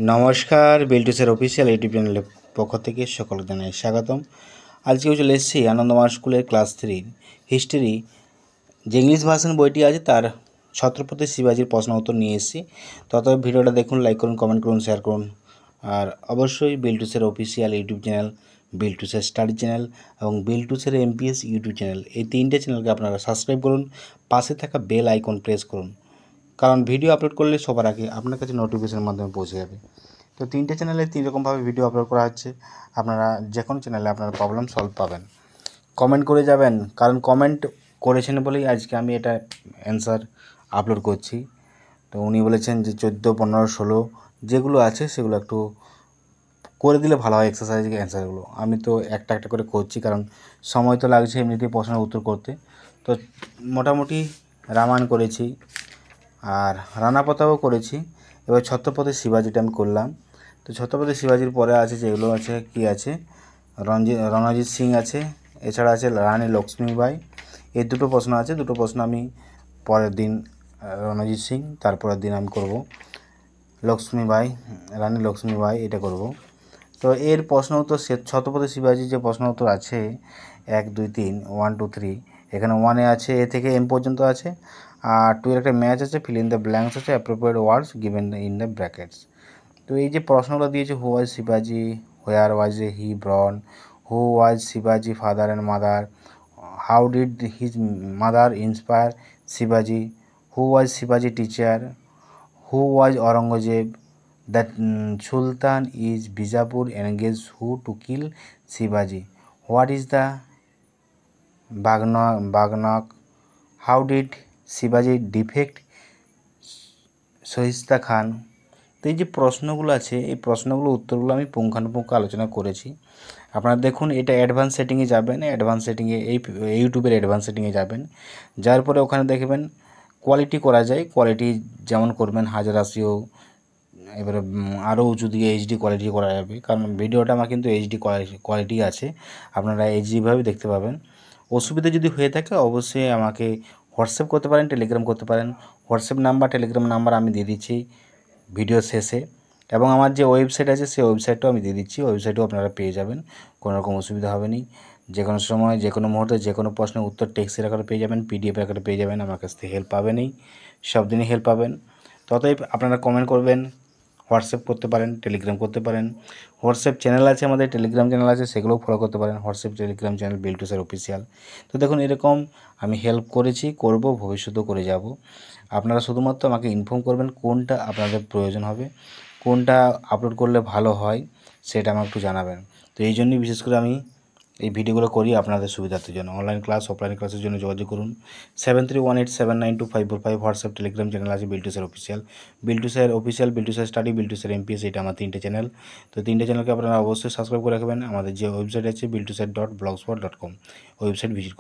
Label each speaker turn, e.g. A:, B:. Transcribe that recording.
A: নমস্কার, বিল্টুসের official YouTube চ্যানেলের পক্ষ থেকে সকলকে জানাই স্বাগতম। আজকেও চলে এসেছি আনন্দমার স্কুলের ক্লাস 3 হিস্ট্রি যে ইংলিশ ভার্সন বইটি আছে তার ছত্রপতি শিবাজির প্রশ্ন উত্তর নিয়ে এসেছি। তত ভিডিওটা দেখুন, লাইক করুন, কমেন্ট করুন, শেয়ার করুন। আর অবশ্যই বিল্টুসের অফিসিয়াল ইউটিউব চ্যানেল, বিল্টুসের স্টাডি চ্যানেল এবং বিল্টুসের এমপিএস ইউটিউব চ্যানেল, এই তিনটে চ্যানেলকে আপনারা সাবস্ক্রাইব করুন, পাশে থাকা বেল আইকন প্রেস করুন, কারণ ভিডিও আপলোড করলে সবার আগে আপনার কাছে নোটিফিকেশনের মাধ্যমে পৌঁছে যাবে। তো তিনটে চ্যানেলে তিন রকমভাবে ভিডিও আপলোড করা হচ্ছে, আপনারা যে কোনো চ্যানেলে আপনারা প্রবলেম সলভ পাবেন। কমেন্ট করে যাবেন, কারণ কমেন্ট করেছেন বলেই আজকে আমি এটা অ্যান্সার আপলোড করছি। তো উনি বলেছেন যে 14, 15, 16 যেগুলো আছে সেগুলো একটু করে দিলে ভালো হয়, এক্সারসাইজ অ্যান্সারগুলো। আমি তো একটা একটা করে করছি, কারণ সময় তো লাগছে এমনিতেই প্রশ্নের উত্তর করতে। তো মোটামুটি রামায়ণ করেছি আর রানা প্রতাপও করেছি। এবার ছত্রপতি শিবাজিটা আমি করলাম। তো ছত্রপতি শিবাজির পরে আছে যেগুলো আছে, কি আছে, রণজিৎ সিং আছে, এছাড়া আছে রানী লক্ষ্মীবাই। এই দুটো প্রশ্ন আছে, দুটো প্রশ্ন আমি পরের দিন রণজিৎ সিং, তারপরের দিন আমি করব লক্ষ্মীবাই, রানী লক্ষ্মীবাই, এটা করব। তো এর প্রশ্ন উত্তর ছত্রপতি শিবাজির যে প্রশ্ন উত্তর আছে 1, 2, 3, 1, 2, 3, এখানে 1-এ আছে এ থেকে এম পর্যন্ত আছে, আর 2 এর একটা ম্যাচ আছে, ফিল ইন দ্য ব্ল্যাঙ্কস আছে, appropriate words given in the brackets. তো এই যে প্রশ্নগুলো দিয়েছে, হু ওয়াজ শিবাজি, হোয়ার ওয়াজ হি ব্রন, হু ওয়াজ শিবাজি father and mother, how did his mother inspire শিবাজি, হু ওয়াজ শিবাজি teacher, who was Aurangzeb, that Sultan is Bijapur engage who to kill শিবাজি, what is the বাগনক, how did শিবাজি ডিফেক্ট সহিস্তা খান। তো এই যে প্রশ্নগুলো আছে, এই প্রশ্নগুলো উত্তরগুলো আমি পুঙ্খানুপুঙ্খ আলোচনা করেছি। আপনারা দেখুন, এটা অ্যাডভান্স সেটিংয়ে যাবেন, অ্যাডভান্স সেটিংয়ে এই ইউটিউবের অ্যাডভান্স সেটিংয়ে যাবেন, যার পরে ওখানে দেখবেন কোয়ালিটি করা যায়, কোয়ালিটি যেমন করবেন 1000 ASIO, এবারে আরও উঁচু দিকে এইচডি কোয়ালিটি করা যাবে, কারণ ভিডিওটা আমার কিন্তু এইচডি কোয়ালিটি আছে, আপনারা এইচডিভাবে দেখতে পাবেন। অসুবিধা যদি হয়ে থাকে অবশ্যই আমাকে হোয়াটসঅ্যাপ করতে পারেন, টেলিগ্রাম করতে পারেন। হোয়াটসঅ্যাপ নাম্বার, টেলিগ্রাম নাম্বার আমি দিয়ে দিচ্ছি ভিডিও শেষে, এবং আমার যে ওয়েবসাইট আছে সেই ওয়েবসাইটটাও আমি দিয়ে দিচ্ছি, ওয়েবসাইটেও আপনারা পেয়ে যাবেন, কোনো রকম অসুবিধা হবে না। যে কোনো সময়, যে কোনো মুহূর্তে, যে কোনো প্রশ্নের উত্তর টেক্সটের আকারে পেয়ে যাবেন, পিডিএফ আকারে পেয়ে যাবেন। আমার কাছ থেকে হেল্প পাবেনই, সব দিনই হেল্প পাবেন। ততই আপনারা কমেন্ট করবেন, হোয়াটসঅ্যাপ করতে পারেন, টেলিগ্রাম করতে পারেন। হোয়াটসঅ্যাপ চ্যানেল আছে আমাদের, টেলিগ্রাম চ্যানেল আছে, সেগুলোও ফলো করতে পারেন। হোয়াটসঅ্যাপ, টেলিগ্রাম চ্যানেল বিল্টুসের অফিসিয়াল। তো দেখুন, এরকম আমি হেল্প করেছি, করব, ভবিষ্যতেও করে যাব। আপনারা শুধুমাত্র আমাকে ইনফর্ম করবেন কোনটা আপনাদের প্রয়োজন হবে, কোনটা আপলোড করলে ভালো হয়, সেটা আমাকে একটু জানাবেন। তো এই জন্যই বিশেষ করে আমি এই ভিডিওগুলো করি আপনাদের সুবিধার্থের জন্য। অনলাইন ক্লাস, অফলাইন ক্লাসের জন্য যোগাযোগ করুন 7318792545। হোয়াটসঅ্যাপ, টেলিগ্রাম চ্যানেল আছে বিল্টুসের অফিসিয়াল, বিল্টুসের স্টাডি, বিল্টুসের এমপিএস, এটা আমার তিনটে চ্যানেল। তো তিনটে চ্যানেলকে আপনারা অবশ্যই সাবস্ক্রাইব করে রাখবেন। আমাদের যে ওয়েবসাইট আছে বিল্টুসের.blogspot.com, ওয়েবসাইট ভিজিট